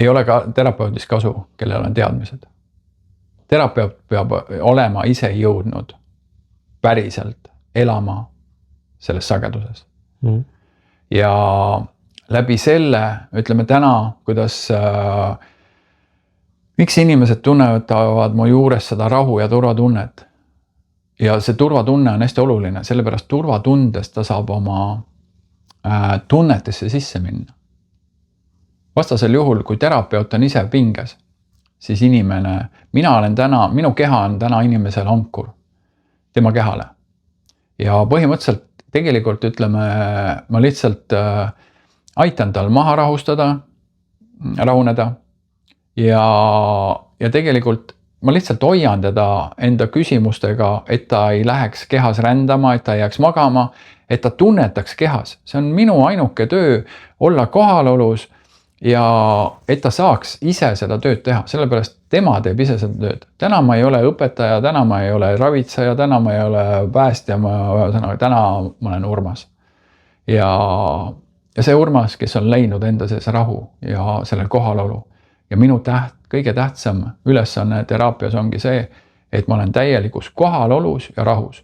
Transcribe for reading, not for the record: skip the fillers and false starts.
ei ole ka terapeudist kasu, kellel on teadmised. Terapeut peab olema ise jõudnud päriselt elama selles sageduses. Ja läbi selle, ütleme täna, kuidas miks inimesed tunnetavad mu juures seda rahu ja turvatunnet. Ja see turvatunne on hästi oluline, sellepärast turvatundest ta saab oma tunnetesse sisse minna. Vastasel juhul, kui terapeut on ise pinges, siis inimene, minu keha on täna inimesel ankur tema kehale. Ja põhimõtteliselt tegelikult ütleme, ma lihtsalt aitan tal maha rahuneda ja tegelikult ma lihtsalt hoian teda enda küsimustega, et ta ei läheks kehas rändama, et ta ei jääks magama, et ta tunnetaks kehas. See on minu ainuke töö olla kohalolus ja et ta saaks ise seda tööd teha, sellepärast tema teeb ise seda tööd. Täna ma ei ole õpetaja, täna ma ei ole ravitseja, täna ma ei ole päästja, täna ma olen Urmas. Ja see Urmas, kes on leidnud enda sees rahu ja selle kohalolu. Ja minu kõige tähtsam ülesanne teraapias ongi see, et ma olen täielikus kohalolus ja rahus.